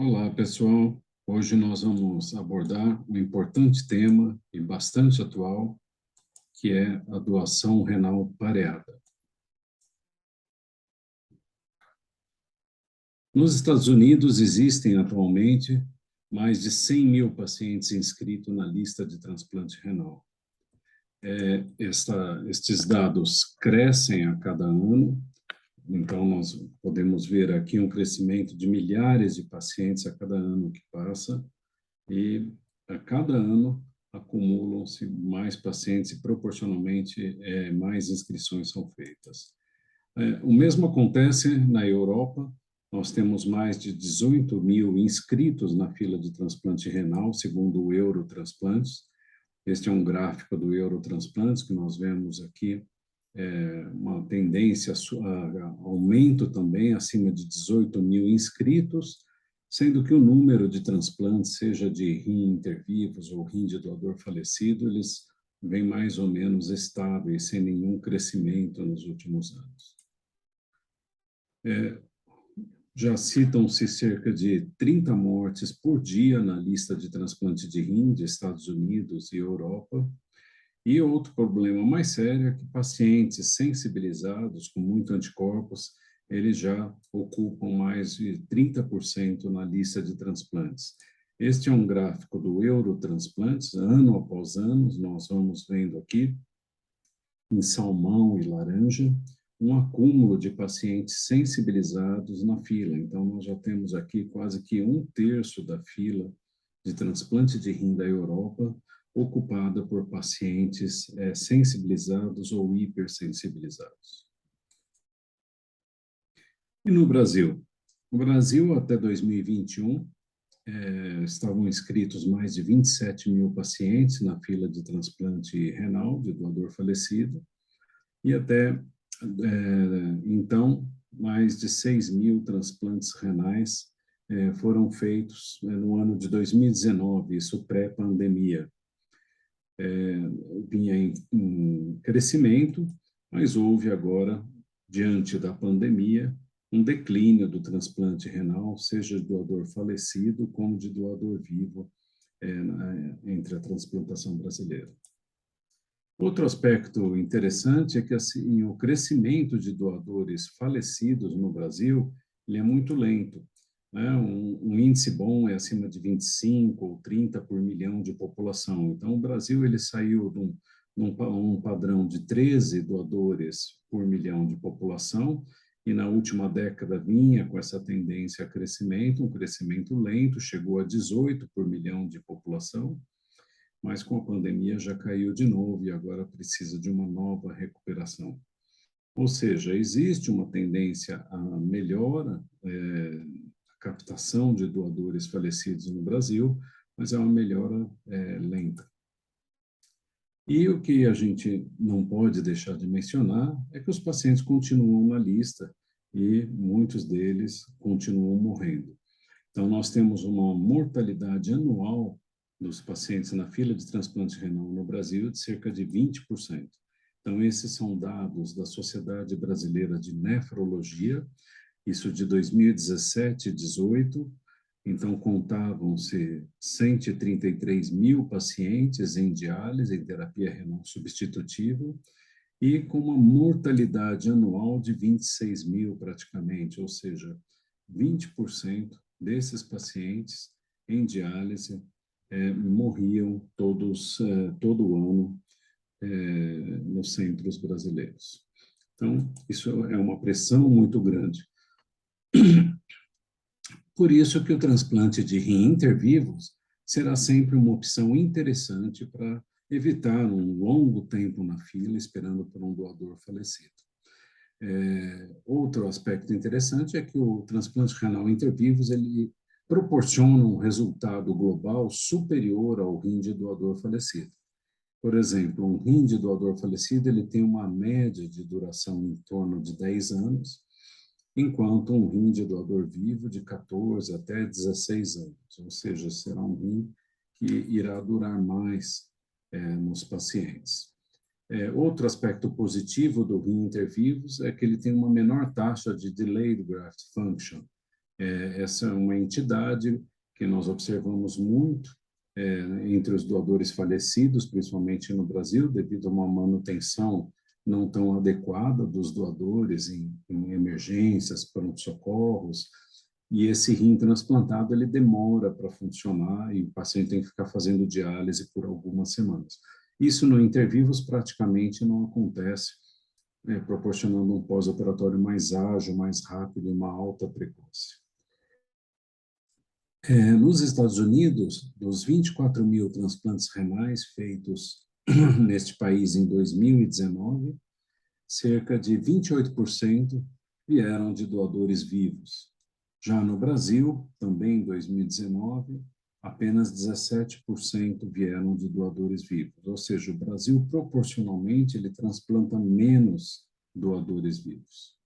Olá, pessoal. Hoje nós vamos abordar um importante tema e bastante atual, que é a doação renal pareada. Nos Estados Unidos existem atualmente mais de 100 mil pacientes inscritos na lista de transplante renal. Estes dados crescem a cada ano, então nós podemos ver aqui um crescimento de milhares de pacientes a cada ano que passa, e a cada ano acumulam-se mais pacientes e proporcionalmente mais inscrições são feitas. O mesmo acontece na Europa. Nós temos mais de 18 mil inscritos na fila de transplante renal, segundo o Eurotransplantes. Este é um gráfico do Eurotransplantes que nós vemos aqui, uma tendência a aumento também, acima de 18 mil inscritos, sendo que o número de transplantes, seja de rim intervivos ou rim de doador falecido, eles vêm mais ou menos estáveis, sem nenhum crescimento nos últimos anos. Já citam-se cerca de 30 mortes por dia na lista de transplante de rim de Estados Unidos e Europa. E outro problema mais sério é que pacientes sensibilizados com muito anticorpos, eles já ocupam mais de 30% na lista de transplantes. Este é um gráfico do Eurotransplantes, ano após ano, nós vamos vendo aqui, em salmão e laranja, um acúmulo de pacientes sensibilizados na fila. Então, nós já temos aqui quase que 1/3 da fila de transplante de rim da Europa ocupada por pacientes sensibilizados ou hipersensibilizados. E no Brasil? No Brasil, até 2021, estavam inscritos mais de 27 mil pacientes na fila de transplante renal de doador falecido, e até então, mais de 6 mil transplantes renais foram feitos no ano de 2019, isso pré-pandemia. Vinha em crescimento, mas houve agora, diante da pandemia, um declínio do transplante renal, seja de doador falecido como de doador vivo, entre a transplantação brasileira. Outro aspecto interessante é que assim, o crescimento de doadores falecidos no Brasil ele é muito lento, né? Um índice bom é acima de 25 ou 30 por milhão de população. Então, o Brasil ele saiu de um padrão de 13 doadores por milhão de população, e na última década vinha com essa tendência a crescimento, um crescimento lento, chegou a 18 por milhão de população, mas com a pandemia já caiu de novo e agora precisa de uma nova recuperação. Ou seja, existe uma tendência à melhora da captação de doadores falecidos no Brasil, mas é uma melhora lenta. E o que a gente não pode deixar de mencionar é que os pacientes continuam na lista e muitos deles continuam morrendo. Então, nós temos uma mortalidade anual dos pacientes na fila de transplante renal no Brasil de cerca de 20%. Então, esses são dados da Sociedade Brasileira de Nefrologia, isso de 2017 e 2018. Então, contavam-se 133 mil pacientes em diálise, em terapia renal substitutiva, e com uma mortalidade anual de 26 mil praticamente, ou seja, 20% desses pacientes em diálise morriam todo ano nos centros brasileiros. Então, isso é uma pressão muito grande. Por isso que o transplante de rim intervivos será sempre uma opção interessante para evitar um longo tempo na fila esperando por um doador falecido. Outro aspecto interessante é que o transplante renal intervivos ele proporciona um resultado global superior ao rim de doador falecido. Por exemplo, um rim de doador falecido ele tem uma média de duração em torno de 10 anos, enquanto um rim de doador vivo de 14 até 16 anos, ou seja, será um rim que irá durar mais nos pacientes. Outro aspecto positivo do rim intervivos é que ele tem uma menor taxa de delayed graft function, Essa é uma entidade que nós observamos muito entre os doadores falecidos, principalmente no Brasil, devido a uma manutenção não tão adequada dos doadores em emergências, pronto-socorros, e esse rim transplantado ele demora para funcionar e o paciente tem que ficar fazendo diálise por algumas semanas. Isso no intervivos praticamente não acontece, proporcionando um pós-operatório mais ágil, mais rápido e uma alta precaução. Nos Estados Unidos, dos 24 mil transplantes renais feitos neste país em 2019, cerca de 28% vieram de doadores vivos. Já no Brasil, também em 2019, apenas 17% vieram de doadores vivos. Ou seja, o Brasil, proporcionalmente, ele transplanta menos doadores vivos.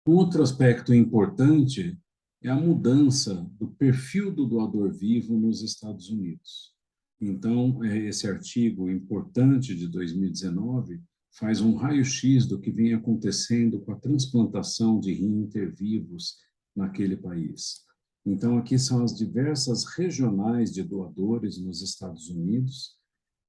Um outro aspecto importante é a mudança do perfil do doador vivo nos Estados Unidos. Então, esse artigo importante de 2019 faz um raio-x do que vem acontecendo com a transplantação de rim intervivos naquele país. Então, aqui são as diversas regionais de doadores nos Estados Unidos,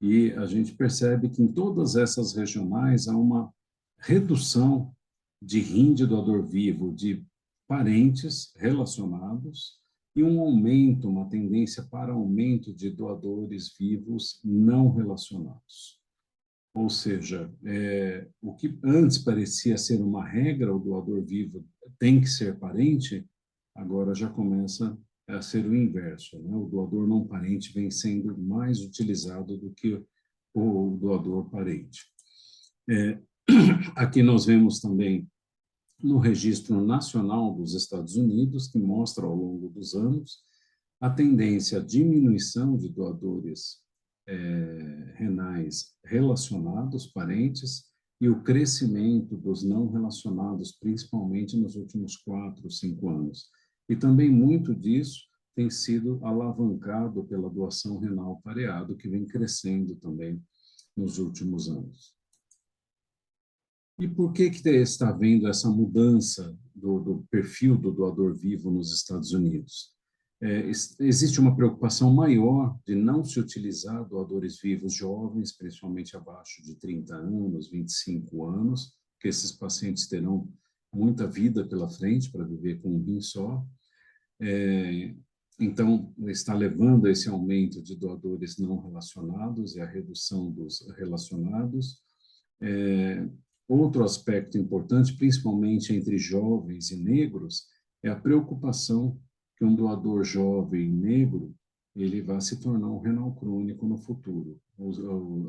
e a gente percebe que em todas essas regionais há uma redução de rim de doador vivo de parentes relacionados e um aumento, uma tendência para aumento de doadores vivos não relacionados. Ou seja, o que antes parecia ser uma regra, o doador vivo tem que ser parente, agora já começa a ser o inverso, né? O doador não parente vem sendo mais utilizado do que o doador parente. Aqui nós vemos também no Registro Nacional dos Estados Unidos, que mostra ao longo dos anos a tendência à diminuição de doadores renais relacionados, parentes, e o crescimento dos não relacionados, principalmente nos últimos 4, 5 anos. E também muito disso tem sido alavancado pela doação renal pareado, que vem crescendo também nos últimos anos. E por que está havendo essa mudança do perfil do doador vivo nos Estados Unidos? Existe uma preocupação maior de não se utilizar doadores vivos jovens, principalmente abaixo de 30 anos, 25 anos, porque esses pacientes terão muita vida pela frente para viver com um rim só. Então, está levando a esse aumento de doadores não relacionados e a redução dos relacionados. Outro aspecto importante, principalmente entre jovens e negros, é a preocupação que um doador jovem negro ele vai se tornar um renal crônico no futuro.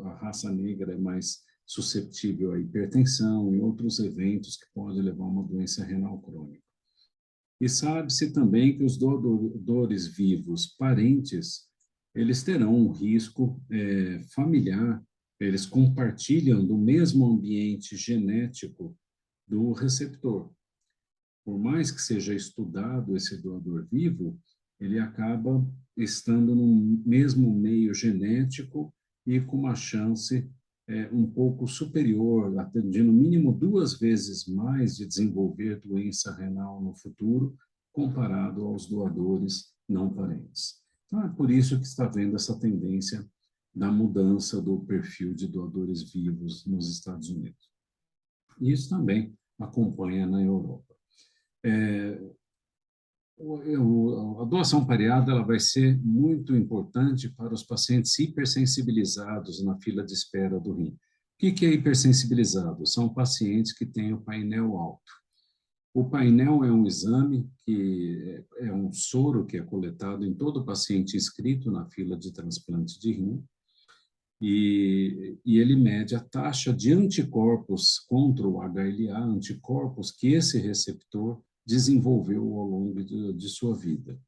A raça negra é mais suscetível à hipertensão e outros eventos que podem levar a uma doença renal crônica. E sabe-se também que os doadores vivos parentes, eles terão um risco familiar, eles compartilham do mesmo ambiente genético do receptor. Por mais que seja estudado esse doador vivo, ele acaba estando no mesmo meio genético e com uma chance um pouco superior, até de no mínimo 2 vezes mais de desenvolver doença renal no futuro, comparado aos doadores não parentes. Então, é por isso que está havendo essa tendência da mudança do perfil de doadores vivos nos Estados Unidos. Isso também acompanha na Europa. A doação pareada ela vai ser muito importante para os pacientes hipersensibilizados na fila de espera do rim. O que é hipersensibilizado? São pacientes que têm o painel alto. O painel é um exame que é um soro que é coletado em todo paciente inscrito na fila de transplante de rim, e ele mede a taxa de anticorpos contra o HLA, anticorpos que esse receptor desenvolveu ao longo de sua vida.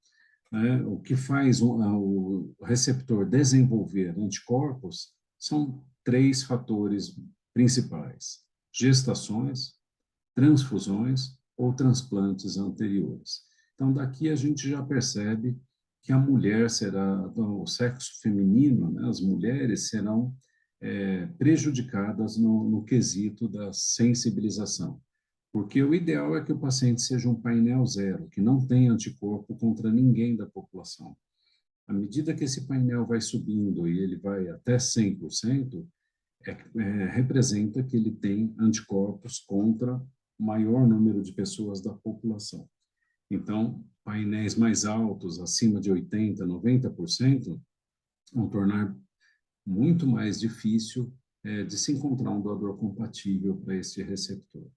O que faz o receptor desenvolver anticorpos são 3 fatores principais: gestações, transfusões ou transplantes anteriores. Então, daqui a gente já percebe que a mulher será, o sexo feminino, né, as mulheres serão prejudicadas no quesito da sensibilização. Porque o ideal é que o paciente seja um painel zero, que não tenha anticorpo contra ninguém da população. À medida que esse painel vai subindo e ele vai até 100%, representa que ele tem anticorpos contra o maior número de pessoas da população. Então, painéis mais altos, acima de 80%, 90%, vão tornar muito mais difícil de se encontrar um doador compatível para esse receptor.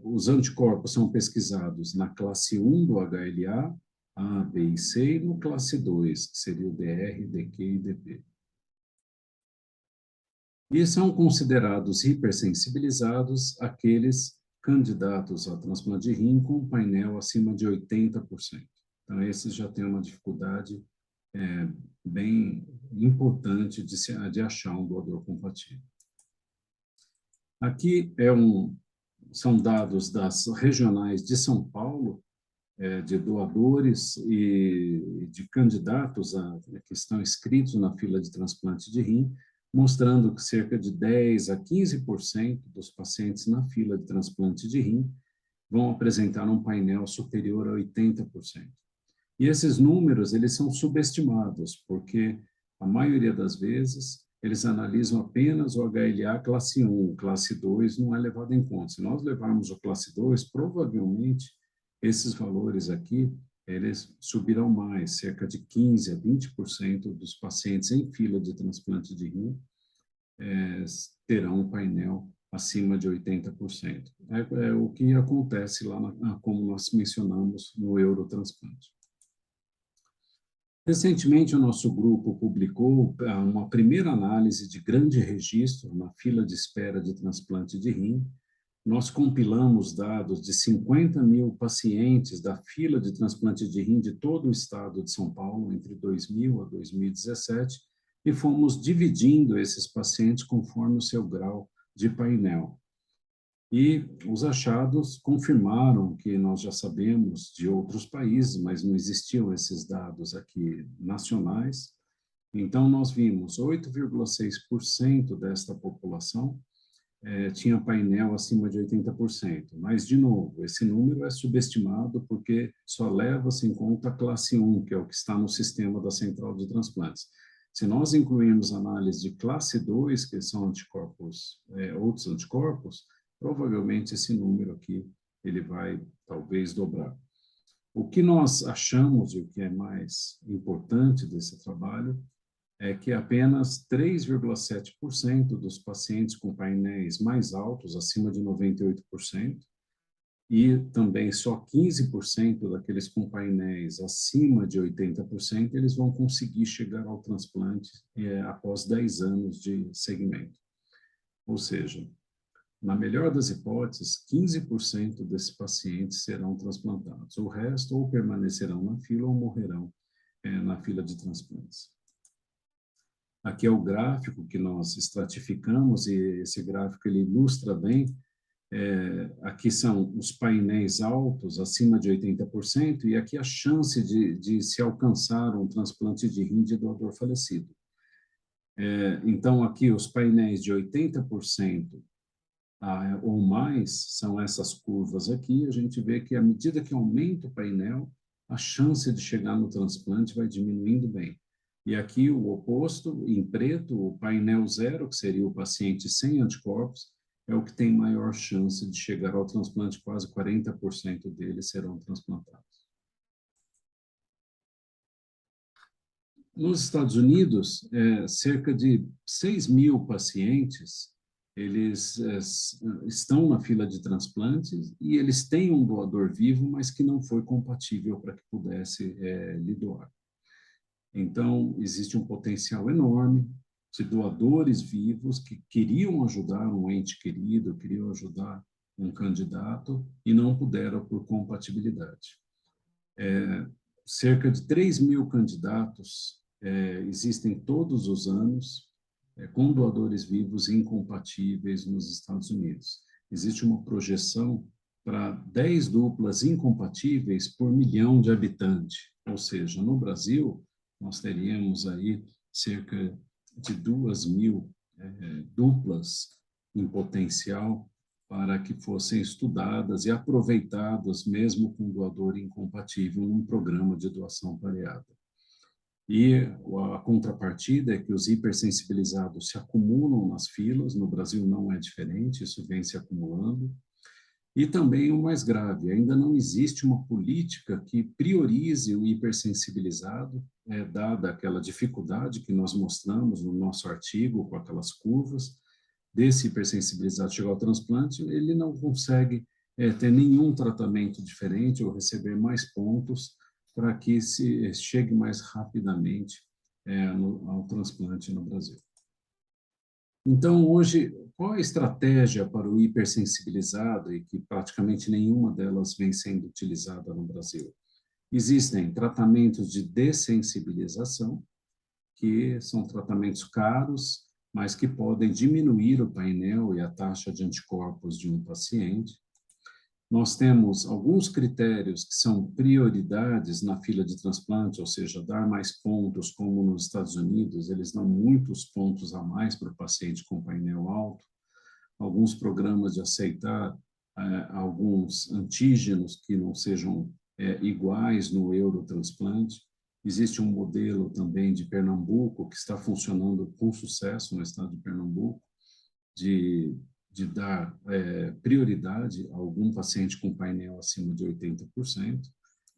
Os anticorpos são pesquisados na classe 1 do HLA, A, B e C, e no classe 2, que seria o DR, DQ e DP. E são considerados hipersensibilizados aqueles candidatos a transplante de rim com painel acima de 80%. Então, esses já têm uma dificuldade bem importante de achar um doador compatível. Aqui são dados das regionais de São Paulo, de doadores e de candidatos que estão inscritos na fila de transplante de rim, mostrando que cerca de 10 a 15% dos pacientes na fila de transplante de rim vão apresentar um painel superior a 80%. E esses números, eles são subestimados, porque a maioria das vezes eles analisam apenas o HLA classe 1, classe 2 não é levado em conta. Se nós levarmos o classe 2, provavelmente esses valores aqui, eles subirão mais, cerca de 15 a 20% dos pacientes em fila de transplante de rim terão um painel acima de 80%. É o que acontece lá, como nós mencionamos, no Eurotransplante. Recentemente, o nosso grupo publicou uma primeira análise de grande registro na fila de espera de transplante de rim. Nós compilamos dados de 50 mil pacientes da fila de transplante de rim de todo o estado de São Paulo, entre 2000 a 2017, e fomos dividindo esses pacientes conforme o seu grau de painel. E os achados confirmaram que nós já sabemos de outros países, mas não existiam esses dados aqui nacionais. Então, nós vimos 8,6% desta população tinha painel acima de 80%. Mas, de novo, esse número é subestimado porque só leva-se em conta a classe 1, que é o que está no sistema da central de transplantes. Se nós incluirmos análise de classe 2, que são anticorpos, outros anticorpos, provavelmente esse número aqui ele vai talvez dobrar. O que nós achamos e o que é mais importante desse trabalho é que apenas 3,7% dos pacientes com painéis mais altos, acima de 98%, e também só 15% daqueles com painéis acima de 80%, eles vão conseguir chegar ao transplante após 10 anos de segmento. Ou seja, na melhor das hipóteses, 15% desses pacientes serão transplantados. O resto ou permanecerão na fila ou morrerão na fila de transplantes. Aqui é o gráfico que nós estratificamos e esse gráfico ele ilustra bem. Aqui são os painéis altos, acima de 80%, e aqui a chance de se alcançar um transplante de rim de doador falecido. Então, aqui os painéis de 80% ou mais, são essas curvas aqui, a gente vê que à medida que aumenta o painel, a chance de chegar no transplante vai diminuindo bem. E aqui o oposto, em preto, o painel zero, que seria o paciente sem anticorpos, é o que tem maior chance de chegar ao transplante, quase 40% deles serão transplantados. Nos Estados Unidos, cerca de 6 mil pacientes, eles estão na fila de transplantes e eles têm um doador vivo, mas que não foi compatível para que pudesse lhe doar. Então, existe um potencial enorme de doadores vivos que queriam ajudar um ente querido, queriam ajudar um candidato e não puderam por compatibilidade. Cerca de 3 mil candidatos existem todos os anos com doadores vivos incompatíveis nos Estados Unidos. Existe uma projeção para 10 duplas incompatíveis por milhão de habitantes. Ou seja, no Brasil, nós teríamos aí cerca de 2 mil duplas em potencial para que fossem estudadas e aproveitadas mesmo com doador incompatível num programa de doação pareada. E a contrapartida é que os hipersensibilizados se acumulam nas filas, no Brasil não é diferente, isso vem se acumulando. E também o mais grave, ainda não existe uma política que priorize o hipersensibilizado, dada aquela dificuldade que nós mostramos no nosso artigo, com aquelas curvas, desse hipersensibilizado chegar ao transplante, ele não consegue ter nenhum tratamento diferente ou receber mais pontos para que se chegue mais rapidamente ao transplante no Brasil. Então, hoje, qual a estratégia para o hipersensibilizado e que praticamente nenhuma delas vem sendo utilizada no Brasil? Existem tratamentos de dessensibilização, que são tratamentos caros, mas que podem diminuir o painel e a taxa de anticorpos de um paciente. Nós temos alguns critérios que são prioridades na fila de transplante, ou seja, dar mais pontos, como nos Estados Unidos, eles dão muitos pontos a mais para o paciente com painel alto. Alguns programas de aceitar alguns antígenos que não sejam iguais no Eurotransplante. Existe um modelo também de Pernambuco que está funcionando com sucesso no estado de Pernambuco, de dar prioridade a algum paciente com painel acima de 80%,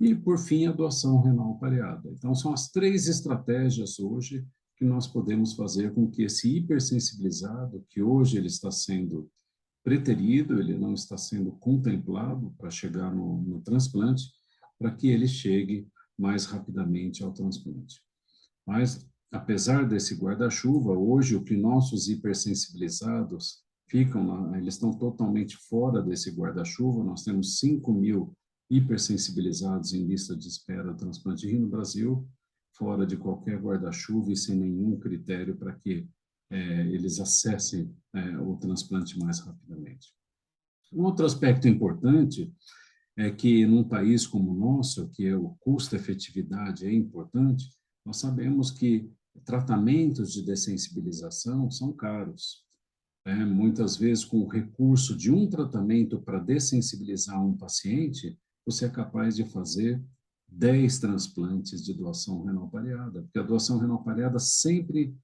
e, por fim, a doação renal pareada. Então, são as 3 estratégias hoje que nós podemos fazer com que esse hipersensibilizado, que hoje ele está sendo preterido, ele não está sendo contemplado para chegar no transplante, para que ele chegue mais rapidamente ao transplante. Mas, apesar desse guarda-chuva, hoje o que nossos hipersensibilizados ficam, eles estão totalmente fora desse guarda-chuva. Nós temos 5.000 hipersensibilizados em lista de espera do transplante de rim no Brasil, fora de qualquer guarda-chuva e sem nenhum critério para que eles acessem o transplante mais rapidamente. Um outro aspecto importante é que num país como o nosso, que é o custo-efetividade é importante, nós sabemos que tratamentos de dessensibilização são caros. Muitas vezes, com o recurso de um tratamento para dessensibilizar um paciente, você é capaz de fazer 10 transplantes de doação renal pareada, porque a doação renal pareada sempre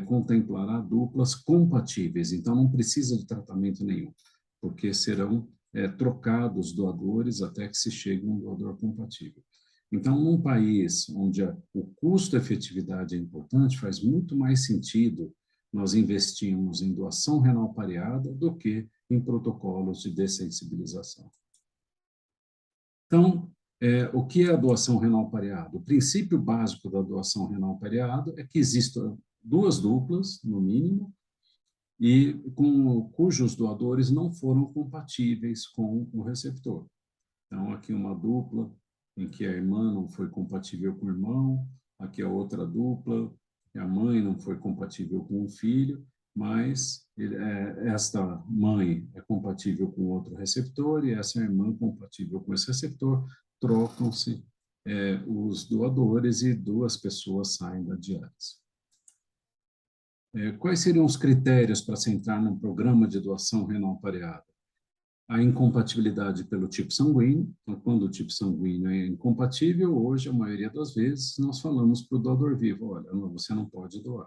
contemplará duplas compatíveis, então não precisa de tratamento nenhum, porque serão trocados doadores até que se chegue a um doador compatível. Então, num país onde o custo-efetividade é importante, faz muito mais sentido nós investimos em doação renal pareada do que em protocolos de dessensibilização. Então, o que é a doação renal pareada? O princípio básico da doação renal pareada é que existam 2 duplas, no mínimo, e cujos doadores não foram compatíveis com o receptor. Então, aqui uma dupla em que a irmã não foi compatível com o irmão, aqui a outra dupla, a mãe não foi compatível com o filho, mas esta mãe é compatível com outro receptor e essa irmã compatível com esse receptor, trocam-se os doadores e 2 pessoas saem da diálise. Quais seriam os critérios para se entrar num programa de doação renal pareada? A incompatibilidade pelo tipo sanguíneo. Então, quando o tipo sanguíneo é incompatível, hoje, a maioria das vezes, nós falamos para o doador vivo, olha, você não pode doar.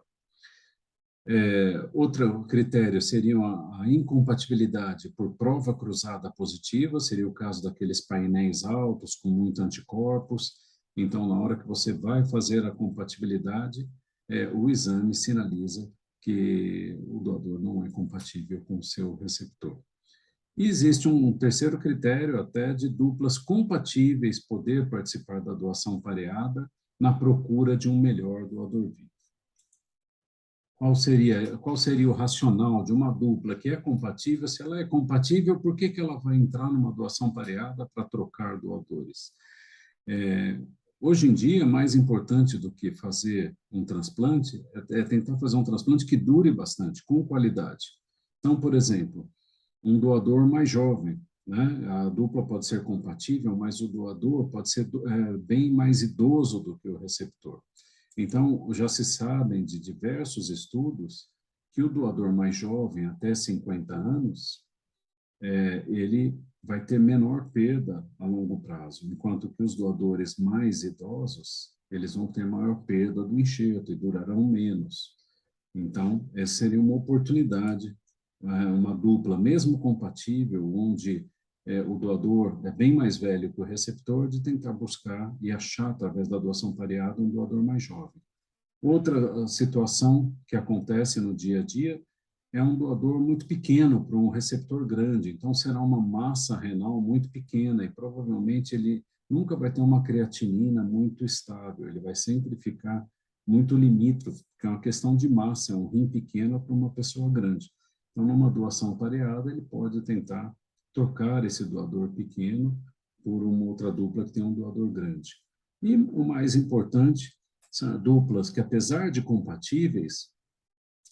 Outro critério seria a incompatibilidade por prova cruzada positiva, seria o caso daqueles painéis altos com muitos anticorpos. Então, na hora que você vai fazer a compatibilidade, o exame sinaliza que o doador não é compatível com o seu receptor. E existe um terceiro critério, até de duplas compatíveis poder participar da doação pareada na procura de um melhor doador vivo. Qual seria o racional de uma dupla que é compatível? Se ela é compatível, por que ela vai entrar numa doação pareada para trocar doadores? Hoje em dia, mais importante do que fazer um transplante é tentar fazer um transplante que dure bastante, com qualidade. Então, por exemplo, um doador mais jovem, né? A dupla pode ser compatível, mas o doador pode ser bem mais idoso do que o receptor. Então, já se sabem de diversos estudos que o doador mais jovem, até 50 anos, ele vai ter menor perda a longo prazo, enquanto que os doadores mais idosos, eles vão ter maior perda do enxerto e durarão menos. Então, essa seria uma oportunidade, uma dupla, mesmo compatível, onde o doador é bem mais velho que o receptor, de tentar buscar e achar, através da doação pareada, um doador mais jovem. Outra situação que acontece no dia a dia é um doador muito pequeno para um receptor grande, então será uma massa renal muito pequena e provavelmente ele nunca vai ter uma creatinina muito estável, ele vai sempre ficar muito limítrofe, porque é uma questão de massa, é um rim pequeno para uma pessoa grande. Então, numa doação pareada, ele pode tentar trocar esse doador pequeno por uma outra dupla que tem um doador grande. E o mais importante, são duplas que, apesar de compatíveis,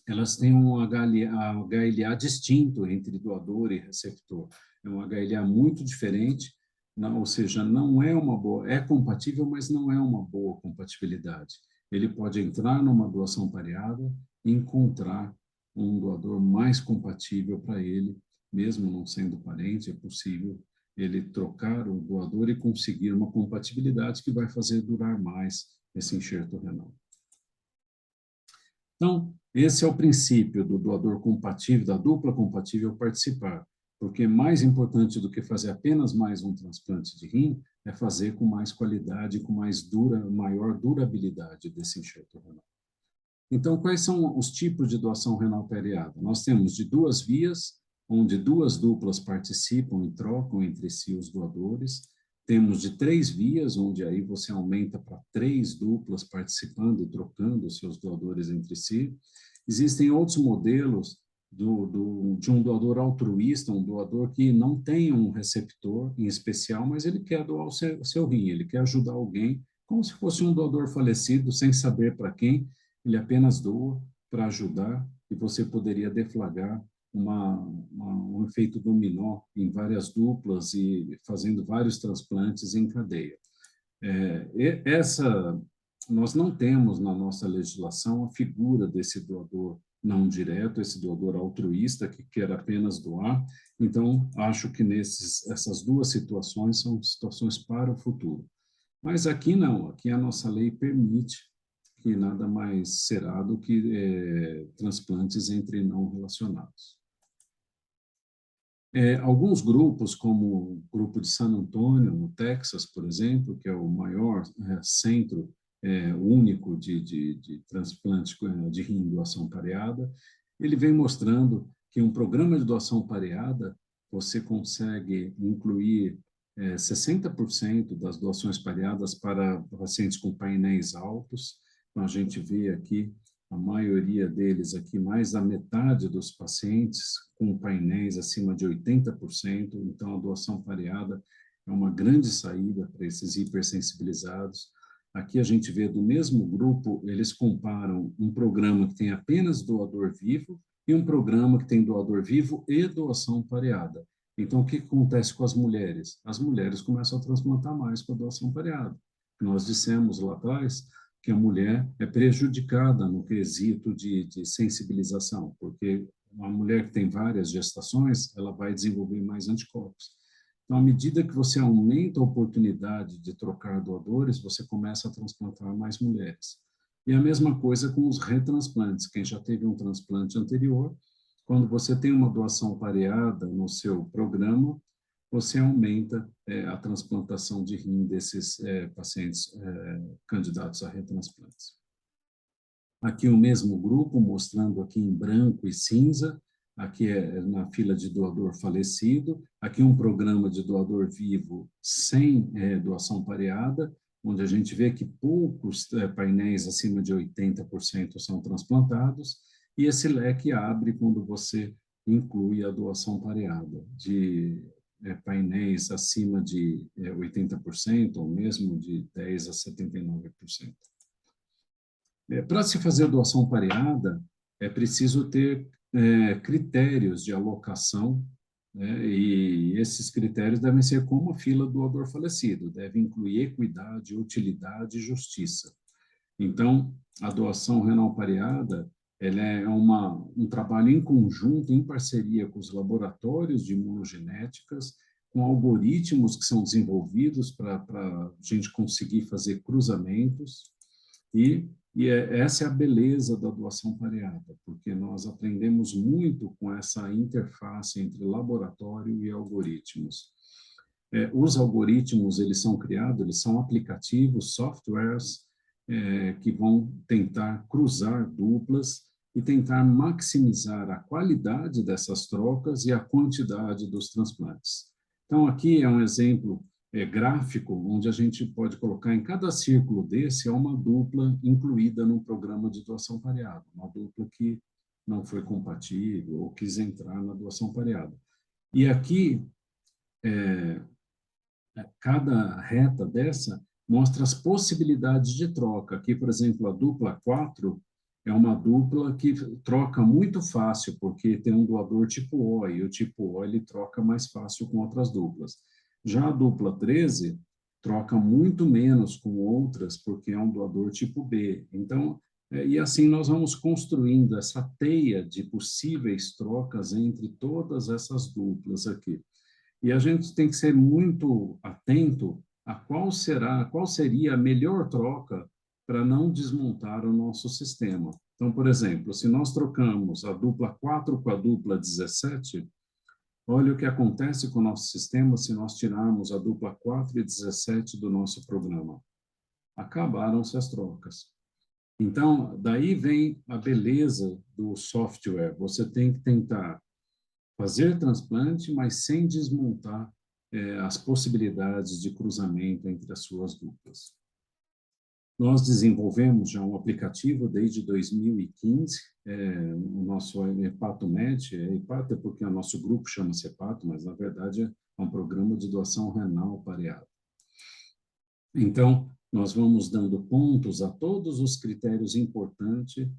elas têm um HLA distinto entre doador e receptor. É um HLA muito diferente, não, ou seja, não é uma boa, é compatível, mas não é uma boa compatibilidade. Ele pode entrar numa doação pareada e encontrar um doador mais compatível para ele, mesmo não sendo parente, é possível ele trocar o doador e conseguir uma compatibilidade que vai fazer durar mais esse enxerto renal. Então, esse é o princípio do doador compatível, da dupla compatível participar, porque mais importante do que fazer apenas mais um transplante de rim é fazer com mais qualidade, com maior durabilidade desse enxerto renal. Então, quais são os tipos de doação renal pareada? Nós temos de duas vias, onde duas duplas participam e trocam entre si os doadores. Temos de três vias, onde aí você aumenta para três duplas participando e trocando os seus doadores entre si. Existem outros modelos de um doador altruísta, um doador que não tem um receptor em especial, mas ele quer doar o seu rim, ele quer ajudar alguém, como se fosse um doador falecido, sem saber para quem, ele apenas doa para ajudar, e você poderia deflagrar um efeito dominó em várias duplas e fazendo vários transplantes em cadeia. Nós não temos na nossa legislação a figura desse doador não direto, esse doador altruísta que quer apenas doar. Então, acho que essas duas situações são situações para o futuro. Mas aqui não, aqui a nossa lei permite que nada mais será do que transplantes entre não relacionados. Alguns grupos, como o grupo de San Antonio, no Texas, por exemplo, que é o maior centro único de transplante de rim doação pareada, ele vem mostrando que um programa de doação pareada você consegue incluir 60% das doações pareadas para pacientes com painéis altos. Então, a gente vê aqui a maioria deles aqui, mais da metade dos pacientes com painéis acima de 80%, então a doação pareada é uma grande saída para esses hipersensibilizados. Aqui a gente vê do mesmo grupo, eles comparam um programa que tem apenas doador vivo e um programa que tem doador vivo e doação pareada. Então, o que acontece com as mulheres? As mulheres começam a transplantar mais com a doação pareada. Nós dissemos lá atrás que a mulher é prejudicada no quesito de sensibilização, porque uma mulher que tem várias gestações, ela vai desenvolver mais anticorpos. Então, à medida que você aumenta a oportunidade de trocar doadores, você começa a transplantar mais mulheres. E a mesma coisa com os retransplantes. Quem já teve um transplante anterior, quando você tem uma doação pareada no seu programa, você aumenta a transplantação de rim desses pacientes candidatos a retransplantes. Aqui o mesmo grupo, mostrando aqui em branco e cinza, aqui é na fila de doador falecido, aqui um programa de doador vivo sem doação pareada, onde a gente vê que poucos painéis acima de 80% são transplantados, e esse leque abre quando você inclui a doação pareada, de painéis acima de 80%, ou mesmo de 10% a 79%. Para se fazer doação pareada, é preciso ter critérios de alocação, né, e esses critérios devem ser como a fila do doador falecido, deve incluir equidade, utilidade e justiça. Então, a doação renal pareada, Ela é um trabalho em conjunto, em parceria com os laboratórios de imunogenéticas, com algoritmos que são desenvolvidos para a gente conseguir fazer cruzamentos, essa é a beleza da doação pareada, porque nós aprendemos muito com essa interface entre laboratório e algoritmos. Os algoritmos, eles são criados, eles são aplicativos, softwares, que vão tentar cruzar duplas e tentar maximizar a qualidade dessas trocas e a quantidade dos transplantes. Então, aqui é um exemplo gráfico, onde a gente pode colocar em cada círculo desse uma dupla incluída no programa de doação pareada, uma dupla que não foi compatível ou quis entrar na doação pareada. E aqui, cada reta dessa mostra as possibilidades de troca. Aqui, por exemplo, a dupla 4 é uma dupla que troca muito fácil, porque tem um doador tipo O, e o tipo O ele troca mais fácil com outras duplas. Já a dupla 13 troca muito menos com outras, porque é um doador tipo B. Então, e assim nós vamos construindo essa teia de possíveis trocas entre todas essas duplas aqui. E a gente tem que ser muito atento a qual seria a melhor troca para não desmontar o nosso sistema. Então, por exemplo, se nós trocamos a dupla 4 com a dupla 17, olha o que acontece com o nosso sistema se nós tirarmos a dupla 4 e 17 do nosso programa. Acabaram-se as trocas. Então, daí vem a beleza do software. Você tem que tentar fazer transplante, mas sem desmontar as possibilidades de cruzamento entre as suas duplas. Nós desenvolvemos já um aplicativo desde 2015, o nosso HepatoMed, Hepato é porque o nosso grupo chama-se Hepato, mas na verdade é um programa de doação renal pareada. Então, nós vamos dando pontos a todos os critérios importantes,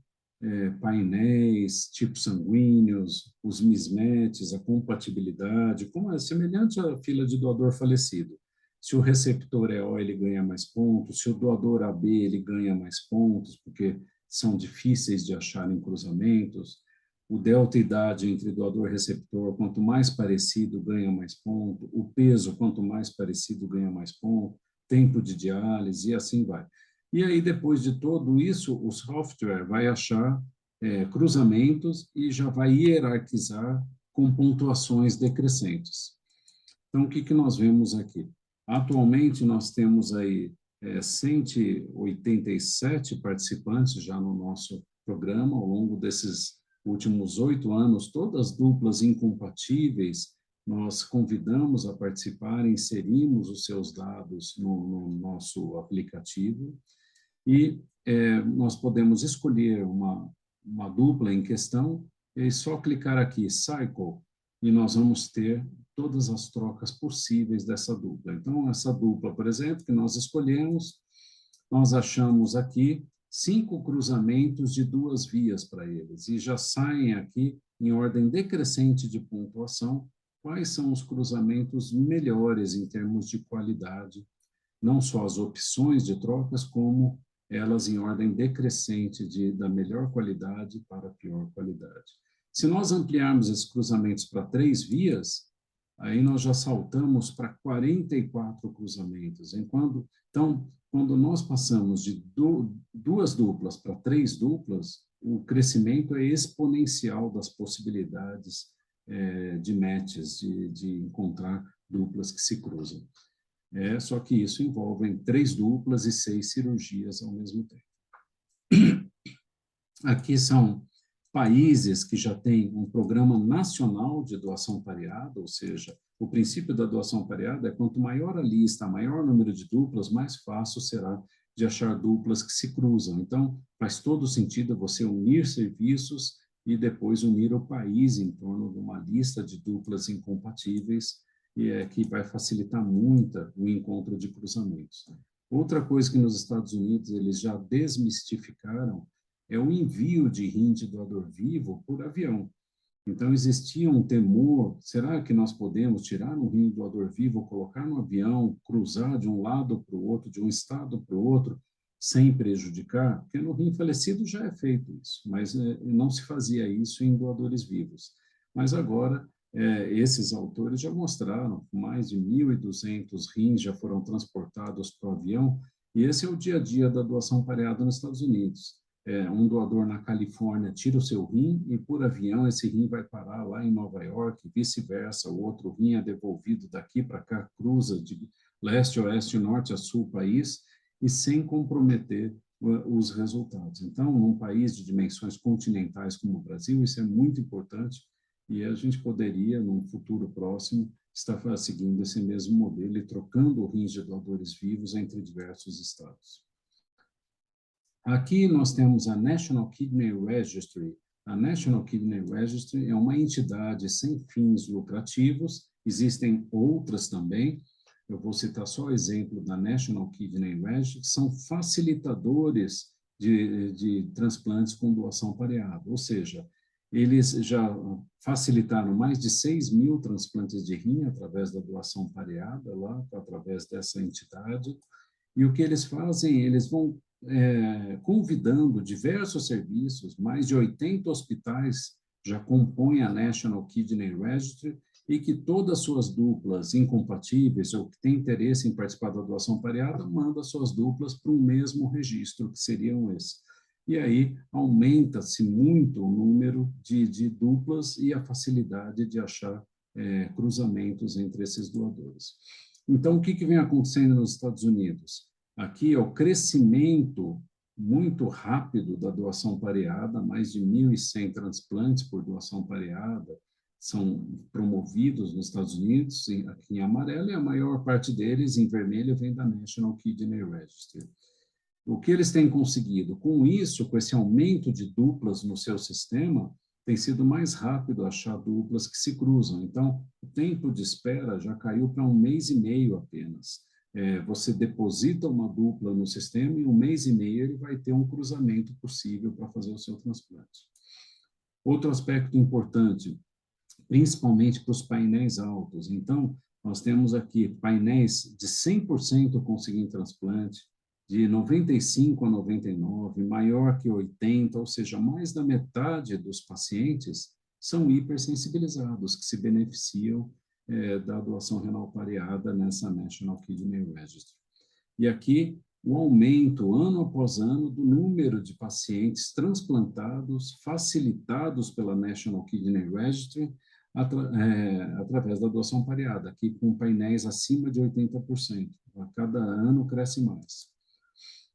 painéis, tipos sanguíneos, os mismatches, a compatibilidade, como é semelhante à fila de doador falecido. Se o receptor é O, ele ganha mais pontos, se o doador AB, ele ganha mais pontos, porque são difíceis de achar em cruzamentos. O delta idade entre doador e receptor, quanto mais parecido, ganha mais ponto. O peso, quanto mais parecido, ganha mais ponto. Tempo de diálise e assim vai. E aí, depois de tudo isso, o software vai achar cruzamentos e já vai hierarquizar com pontuações decrescentes. Então, o que nós vemos aqui? Atualmente, nós temos aí 187 participantes já no nosso programa, ao longo desses últimos 8 anos, todas duplas incompatíveis, nós convidamos a participar, inserimos os seus dados no nosso aplicativo, e nós podemos escolher uma dupla em questão, e só clicar aqui, Cycle, e nós vamos ter todas as trocas possíveis dessa dupla. Então, essa dupla, por exemplo, que nós escolhemos, nós achamos aqui 5 cruzamentos de 2 vias para eles, e já saem aqui, em ordem decrescente de pontuação, quais são os cruzamentos melhores em termos de qualidade, não só as opções de trocas, como elas em ordem decrescente da melhor qualidade para a pior qualidade. Se nós ampliarmos esses cruzamentos para 3 vias, aí nós já saltamos para 44 cruzamentos. Então, quando nós passamos de 2 duplas para 3 duplas, o crescimento é exponencial das possibilidades de matches, de encontrar duplas que se cruzam. Só que isso envolve 3 duplas e 6 cirurgias ao mesmo tempo. Aqui são países que já têm um programa nacional de doação pareada, ou seja, o princípio da doação pareada é quanto maior a lista, maior número de duplas, mais fácil será de achar duplas que se cruzam. Então, faz todo sentido você unir serviços e depois unir o país em torno de uma lista de duplas incompatíveis, e que vai facilitar muito o encontro de cruzamentos. Outra coisa que nos Estados Unidos eles já desmistificaram é o envio de rim de doador vivo por avião. Então, existia um temor, será que nós podemos tirar um rim do doador vivo, colocar no avião, cruzar de um lado para o outro, de um estado para o outro? sem prejudicar, porque no rim falecido já é feito isso, mas não se fazia isso em doadores vivos. Mas agora, esses autores já mostraram que mais de 1.200 rins já foram transportados para o avião, e esse é o dia a dia da doação pareada nos Estados Unidos. Um doador na Califórnia tira o seu rim e, por avião, esse rim vai parar lá em Nova York, vice-versa, o outro rim é devolvido daqui para cá, cruza de leste a oeste, norte a sul país, e sem comprometer os resultados. Então, num país de dimensões continentais como o Brasil, isso é muito importante e a gente poderia, num futuro próximo, estar seguindo esse mesmo modelo e trocando rins de doadores vivos entre diversos estados. Aqui nós temos a National Kidney Registry. A National Kidney Registry é uma entidade sem fins lucrativos, existem outras também. Eu vou citar só o exemplo da National Kidney Registry, que são facilitadores de transplantes com doação pareada, ou seja, eles já facilitaram mais de 6.000 transplantes de rim através da doação pareada, lá, através dessa entidade. E o que eles fazem? Eles vão convidando diversos serviços, mais de 80 hospitais já compõem a National Kidney Registry, e que todas as suas duplas incompatíveis ou que têm interesse em participar da doação pareada, manda suas duplas para o mesmo registro, que seriam esse. E aí aumenta-se muito o número de duplas e a facilidade de achar cruzamentos entre esses doadores. Então, o que vem acontecendo nos Estados Unidos? Aqui é o crescimento muito rápido da doação pareada, mais de 1.100 transplantes por doação pareada são promovidos nos Estados Unidos, aqui em amarelo, e a maior parte deles, em vermelho, vem da National Kidney Registry. O que eles têm conseguido? Com isso, com esse aumento de duplas no seu sistema, tem sido mais rápido achar duplas que se cruzam. Então, o tempo de espera já caiu para 1 mês e meio apenas. Você deposita uma dupla no sistema e 1 mês e meio ele vai ter um cruzamento possível para fazer o seu transplante. Outro aspecto importante, principalmente para os painéis altos. Então, nós temos aqui painéis de 100% conseguindo transplante, de 95 a 99, maior que 80, ou seja, mais da metade dos pacientes são hipersensibilizados, que se beneficiam da doação renal pareada nessa National Kidney Registry. E aqui, o aumento, ano após ano, do número de pacientes transplantados, facilitados pela National Kidney Registry, através da doação pareada, aqui com painéis acima de 80%. A cada ano cresce mais.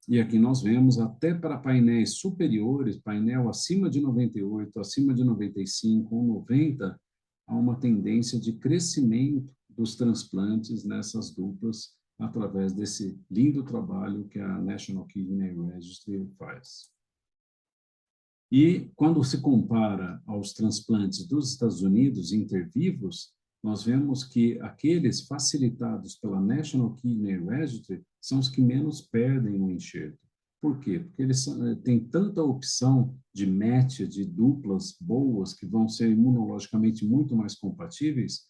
E aqui nós vemos até para painéis superiores, painel acima de 98, acima de 95 ou 90, há uma tendência de crescimento dos transplantes nessas duplas através desse lindo trabalho que a National Kidney Registry faz. E quando se compara aos transplantes dos Estados Unidos intervivos, nós vemos que aqueles facilitados pela National Kidney Registry são os que menos perdem o enxerto. Por quê? Porque eles têm tanta opção de match, de duplas boas, que vão ser imunologicamente muito mais compatíveis,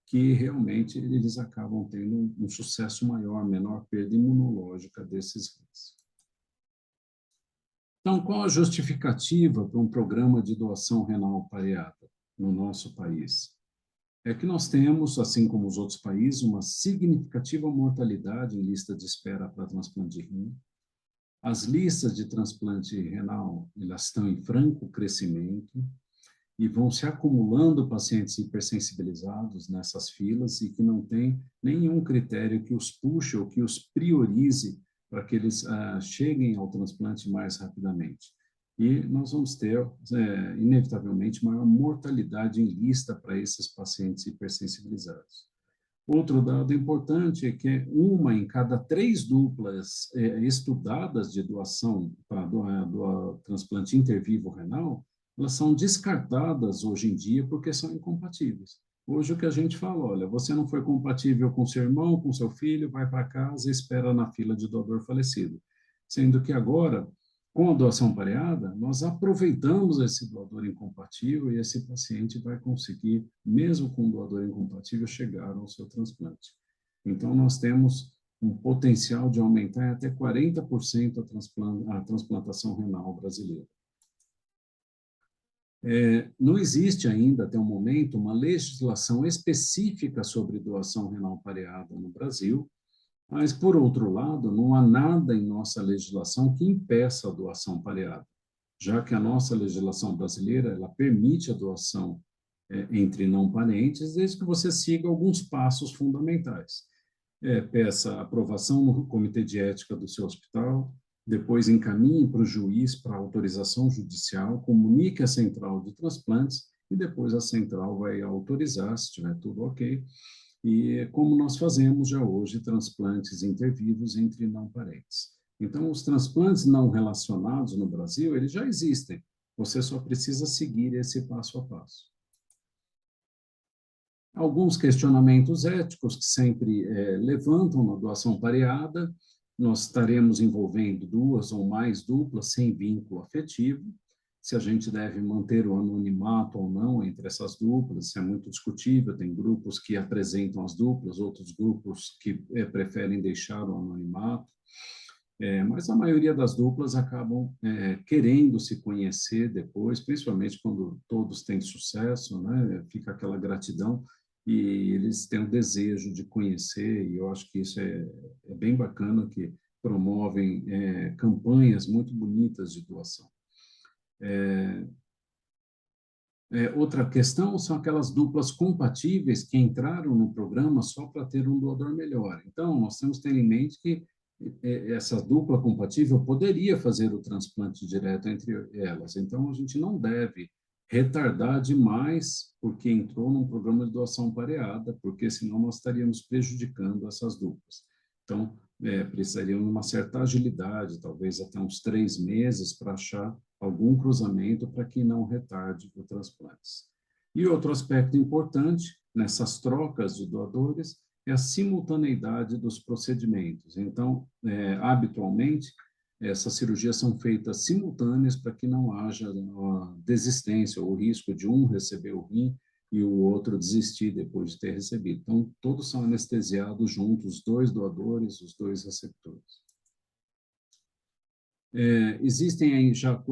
que realmente eles acabam tendo um sucesso maior, menor perda imunológica desses rins. Então, qual a justificativa para um programa de doação renal pareada no nosso país? É que nós temos, assim como os outros países, uma significativa mortalidade em lista de espera para transplante de rim. As listas de transplante renal, elas estão em franco crescimento e vão se acumulando pacientes hipersensibilizados nessas filas e que não tem nenhum critério que os puxe ou que os priorize para que eles cheguem ao transplante mais rapidamente. E nós vamos ter, inevitavelmente, maior mortalidade em lista para esses pacientes hipersensibilizados. Outro dado importante é que uma em cada 3 duplas estudadas de doação para transplante intervivo renal, elas são descartadas hoje em dia porque são incompatíveis. Hoje o que a gente fala, olha, você não foi compatível com seu irmão, com seu filho, vai para casa e espera na fila de doador falecido. Sendo que agora, com a doação pareada, nós aproveitamos esse doador incompatível e esse paciente vai conseguir, mesmo com o doador incompatível, chegar ao seu transplante. Então, nós temos um potencial de aumentar em até 40% a transplantação renal brasileira. Não existe ainda, até o momento, uma legislação específica sobre doação renal pareada no Brasil, mas, por outro lado, não há nada em nossa legislação que impeça a doação pareada, já que a nossa legislação brasileira ela permite a doação entre não parentes, desde que você siga alguns passos fundamentais. Peça aprovação no comitê de ética do seu hospital, depois encaminhe para o juiz para autorização judicial, comunique à central de transplantes e depois a central vai autorizar, se estiver tudo ok. E como nós fazemos já hoje transplantes intervivos entre não parentes. Então, os transplantes não relacionados no Brasil, eles já existem. Você só precisa seguir esse passo a passo. Alguns questionamentos éticos que sempre levantam na doação pareada. Nós estaremos envolvendo 2 ou mais duplas sem vínculo afetivo. Se a gente deve manter o anonimato ou não entre essas duplas, isso é muito discutível. Tem grupos que apresentam as duplas, outros grupos que preferem deixar o anonimato. Mas a maioria das duplas acabam querendo se conhecer depois, principalmente quando todos têm sucesso, né? Fica aquela gratidão e eles têm o desejo de conhecer, e eu acho que isso é bem bacana, que promovem campanhas muito bonitas de doação. Outra questão são aquelas duplas compatíveis que entraram no programa só para ter um doador melhor. Então, nós temos que ter em mente que essa dupla compatível poderia fazer o transplante direto entre elas. Então, a gente não deve retardar demais porque entrou num programa de doação pareada, porque senão nós estaríamos prejudicando essas duplas. Então, precisaria de uma certa agilidade, talvez até uns 3 meses, para achar algum cruzamento para que não retarde o transplante. E outro aspecto importante nessas trocas de doadores é a simultaneidade dos procedimentos. Então, habitualmente, essas cirurgias são feitas simultâneas para que não haja desistência ou risco de um receber o rim e o outro desistir depois de ter recebido. Então, todos são anestesiados juntos, os 2 doadores, os 2 receptores. Existem aí já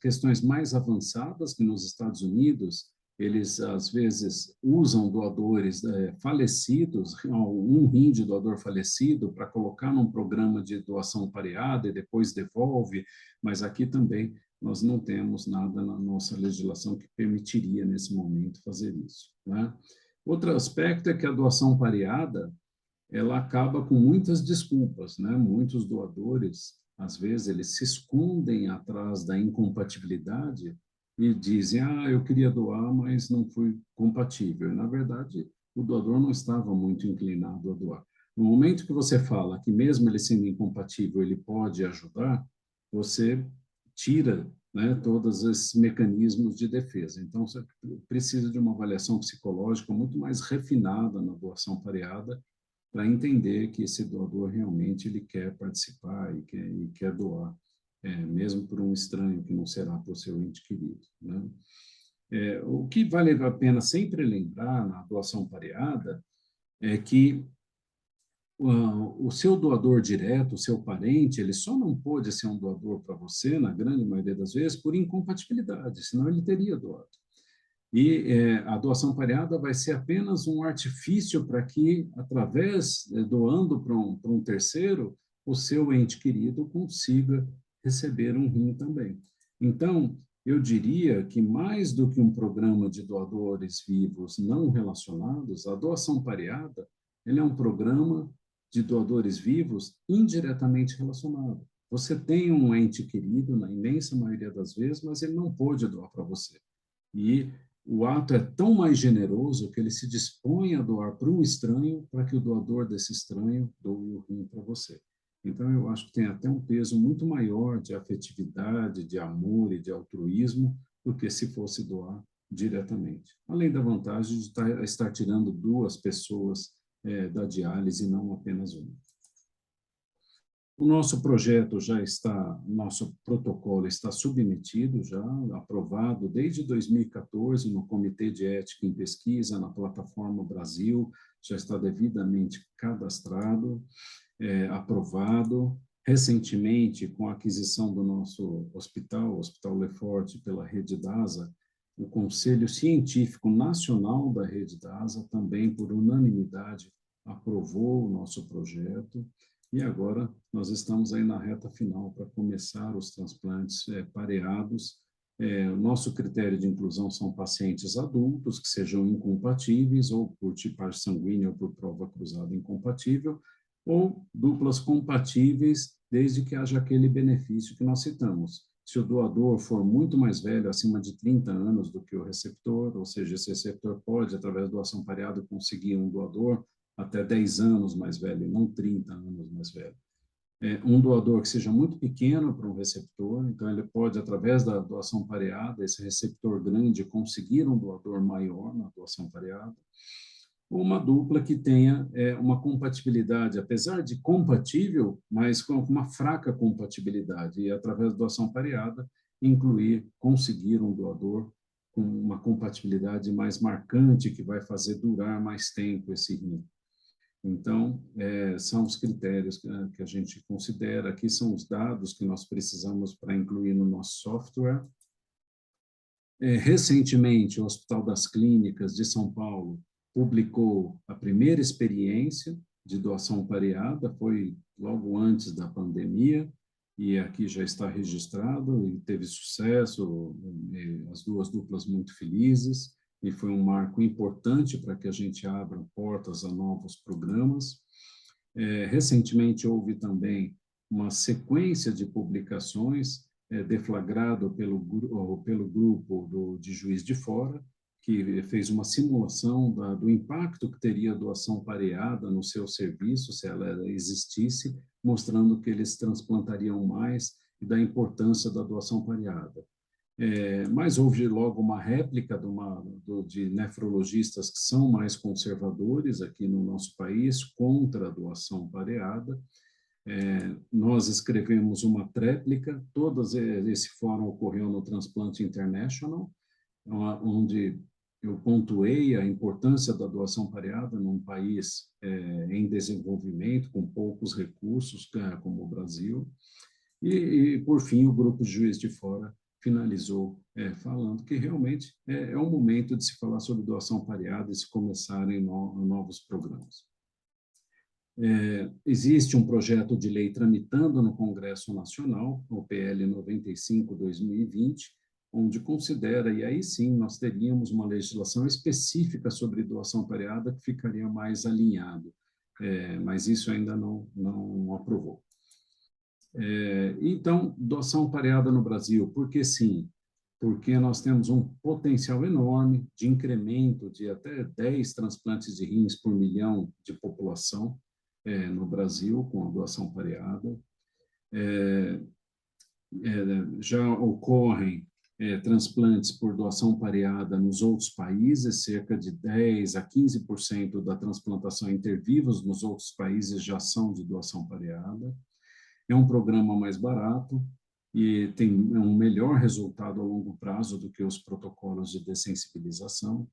questões mais avançadas que nos Estados Unidos, eles às vezes usam doadores falecidos, um rim de doador falecido, para colocar num programa de doação pareada e depois devolve, mas aqui também nós não temos nada na nossa legislação que permitiria, nesse momento, fazer isso, né? Outro aspecto é que a doação pareada, ela acaba com muitas desculpas, né? Muitos doadores, às vezes, eles se escondem atrás da incompatibilidade e dizem, eu queria doar, mas não fui compatível. E, na verdade, o doador não estava muito inclinado a doar. No momento que você fala que mesmo ele sendo incompatível, ele pode ajudar, você tira, né, todos esses mecanismos de defesa. Então, você precisa de uma avaliação psicológica muito mais refinada na doação pareada, para entender que esse doador realmente ele quer participar e quer doar, mesmo por um estranho que não será por seu ente querido, né? O que vale a pena sempre lembrar na doação pareada é que o seu doador direto, o seu parente, ele só não pôde ser um doador para você, na grande maioria das vezes, por incompatibilidade, senão ele teria doado. E a doação pareada vai ser apenas um artifício para que, através, doando para um terceiro, o seu ente querido consiga receber um rim também. Então, eu diria que mais do que um programa de doadores vivos não relacionados, a doação pareada, ele é um programa de doadores vivos indiretamente relacionado. Você tem um ente querido, na imensa maioria das vezes, mas ele não pôde doar para você. E o ato é tão mais generoso que ele se dispõe a doar para um estranho, para que o doador desse estranho doe o rim para você. Então, eu acho que tem até um peso muito maior de afetividade, de amor e de altruísmo, do que se fosse doar diretamente. Além da vantagem de estar tirando 2 pessoas da diálise e não apenas uma. O nosso projeto já está, nosso protocolo está submetido, já aprovado desde 2014 no Comitê de Ética em Pesquisa, na plataforma Brasil, já está devidamente cadastrado. aprovado. Recentemente, com a aquisição do nosso hospital, o Hospital Lefort, pela Rede DASA, o Conselho Científico Nacional da Rede DASA, também por unanimidade, aprovou o nosso projeto, e agora nós estamos aí na reta final para começar os transplantes pareados. O nosso critério de inclusão são pacientes adultos que sejam incompatíveis, ou por tipagem sanguínea ou por prova cruzada incompatível, ou duplas compatíveis, desde que haja aquele benefício que nós citamos. Se o doador for muito mais velho, acima de 30 anos do que o receptor, ou seja, esse receptor pode, através da doação pareada, conseguir um doador até 10 anos mais velho, não 30 anos mais velho. Um doador que seja muito pequeno para um receptor, então ele pode, através da doação pareada, esse receptor grande, conseguir um doador maior na doação pareada, ou uma dupla que tenha uma compatibilidade, apesar de compatível, mas com uma fraca compatibilidade, e através da doação pareada, conseguir um doador com uma compatibilidade mais marcante, que vai fazer durar mais tempo esse rim. Então, são os critérios que a gente considera. Aqui são os dados que nós precisamos para incluir no nosso software. Recentemente, o Hospital das Clínicas de São Paulo publicou a primeira experiência de doação pareada, foi logo antes da pandemia, e aqui já está registrado, e teve sucesso, as duas duplas muito felizes, e foi um marco importante para que a gente abra portas a novos programas. Recentemente, houve também uma sequência de publicações deflagrado pelo grupo de Juiz de Fora, que fez uma simulação do impacto que teria a doação pareada no seu serviço, se ela existisse, mostrando que eles transplantariam mais e da importância da doação pareada. Mas houve logo uma réplica de nefrologistas que são mais conservadores aqui no nosso país contra a doação pareada. Nós escrevemos uma tréplica, esse fórum ocorreu no Transplant International, onde eu pontuei a importância da doação pareada num país em desenvolvimento, com poucos recursos, como o Brasil. E, por fim, o grupo de Juiz de Fora finalizou falando que realmente é um momento de se falar sobre doação pareada e se começarem novos programas. Existe um projeto de lei tramitando no Congresso Nacional, o PL 95/2020, onde considera, e aí sim nós teríamos uma legislação específica sobre doação pareada que ficaria mais alinhado, mas isso ainda não aprovou. Então, doação pareada no Brasil, por que sim? Porque nós temos um potencial enorme de incremento de até 10 transplantes de rins por milhão de população no Brasil, com a doação pareada. Já ocorrem transplantes por doação pareada nos outros países, cerca de 10 a 15% da transplantação intervivos nos outros países já são de doação pareada. É um programa mais barato e tem um melhor resultado a longo prazo do que os protocolos de dessensibilização.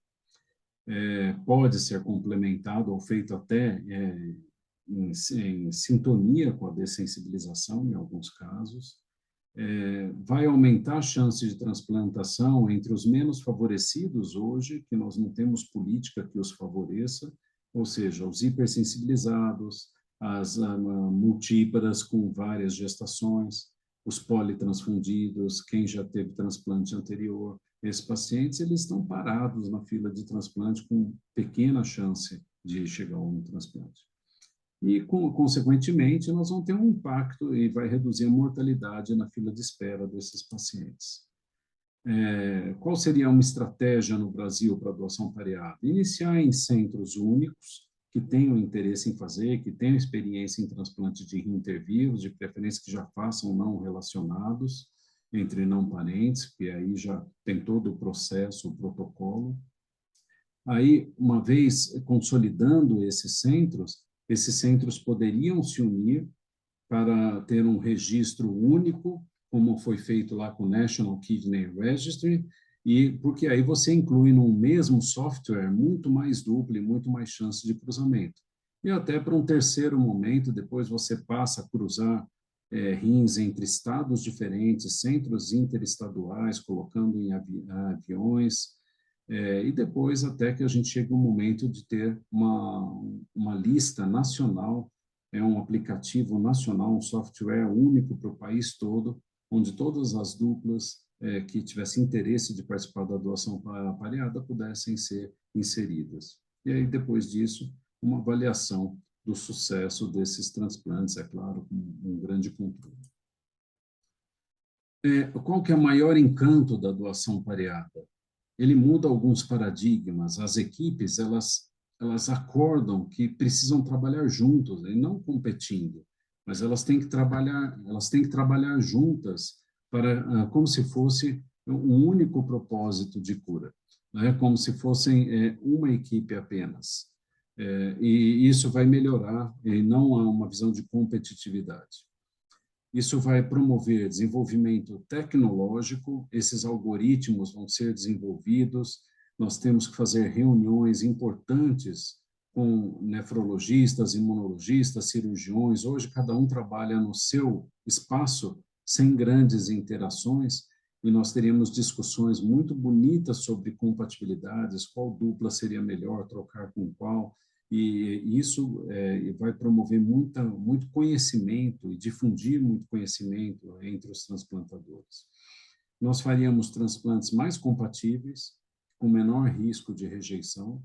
Pode ser complementado ou feito até em sintonia com a dessensibilização, em alguns casos. Vai aumentar a chance de transplantação entre os menos favorecidos hoje, que nós não temos política que os favoreça, ou seja, os hipersensibilizados, as multíparas com várias gestações, os politransfundidos, quem já teve transplante anterior. Esses pacientes, eles estão parados na fila de transplante com pequena chance de chegar a um transplante. E, consequentemente, nós vamos ter um impacto e vai reduzir a mortalidade na fila de espera desses pacientes. Qual seria uma estratégia no Brasil para a doação pareada? Iniciar em centros únicos, que tenham interesse em fazer, que tenham experiência em transplante de rim intervivos, de preferência que já façam não relacionados, entre não parentes, que aí já tem todo o processo, o protocolo. Aí, uma vez consolidando esses centros poderiam se unir para ter um registro único, como foi feito lá com o National Kidney Registry, e porque aí você inclui no mesmo software muito mais dupla e muito mais chance de cruzamento. E até para um terceiro momento, depois você passa a cruzar rins entre estados diferentes, centros interestaduais, colocando em aviões, e depois até que a gente chega no momento de ter uma lista nacional, um aplicativo nacional, um software único para o país todo, onde todas as duplas que tivessem interesse de participar da doação pareada pudessem ser inseridas. E aí, depois disso, uma avaliação do sucesso desses transplantes, é claro, com um grande controle. Qual que é o maior encanto da doação pareada? Ele muda alguns paradigmas. As equipes, elas acordam que precisam trabalhar juntos e não competindo, mas elas têm que trabalhar juntas para como se fosse um único propósito de cura, né? Como se fossem uma equipe apenas. E isso vai melhorar e não há uma visão de competitividade. Isso vai promover desenvolvimento tecnológico, esses algoritmos vão ser desenvolvidos, nós temos que fazer reuniões importantes com nefrologistas, imunologistas, cirurgiões. Hoje, cada um trabalha no seu espaço, sem grandes interações, e nós teríamos discussões muito bonitas sobre compatibilidades, qual dupla seria melhor, trocar com qual, e isso vai promover muito conhecimento e difundir muito conhecimento entre os transplantadores. Nós faríamos transplantes mais compatíveis, com menor risco de rejeição,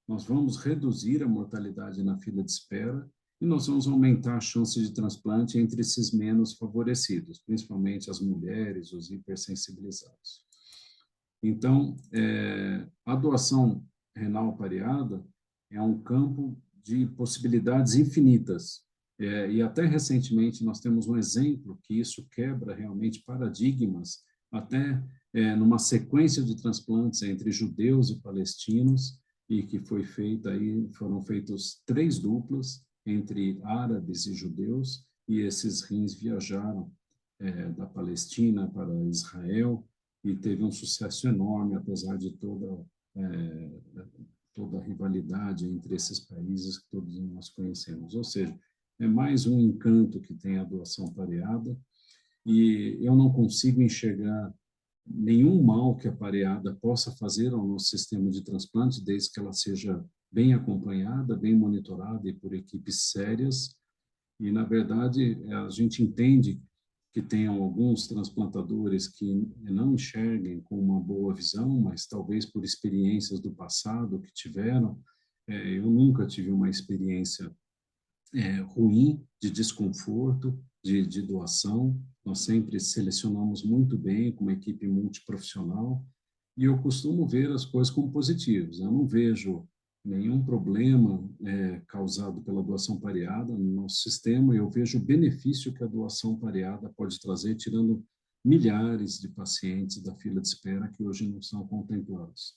nós vamos reduzir a mortalidade na fila de espera e nós vamos aumentar a chance de transplante entre esses menos favorecidos, principalmente as mulheres, os hipersensibilizados. Então, a doação renal pareada é um campo de possibilidades infinitas. E até recentemente nós temos um exemplo que isso quebra realmente paradigmas, até numa sequência de transplantes entre judeus e palestinos, e que foi feita aí, foram feitos 3 duplas entre árabes e judeus, e esses rins viajaram da Palestina para Israel, e teve um sucesso enorme, apesar de toda a rivalidade entre esses países que todos nós conhecemos. Ou seja, é mais um encanto que tem a doação pareada, e eu não consigo enxergar nenhum mal que a pareada possa fazer ao nosso sistema de transplante, desde que ela seja bem acompanhada, bem monitorada e por equipes sérias. E, na verdade, a gente entende que tenham alguns transplantadores que não enxerguem com uma boa visão, mas talvez por experiências do passado que tiveram. Eu nunca tive uma experiência ruim, de desconforto, de doação. Nós sempre selecionamos muito bem, com uma equipe multiprofissional, e eu costumo ver as coisas como positivas. Eu não vejo nenhum problema causado pela doação pareada no nosso sistema, eu vejo o benefício que a doação pareada pode trazer, tirando milhares de pacientes da fila de espera que hoje não são contemplados.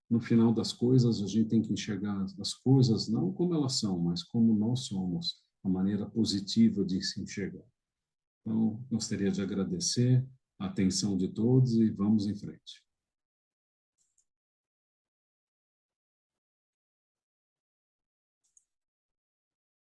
No final das coisas, a gente tem que enxergar as coisas não como elas são, mas como nós somos, a maneira positiva de se enxergar. Então, gostaria de agradecer a atenção de todos e vamos em frente.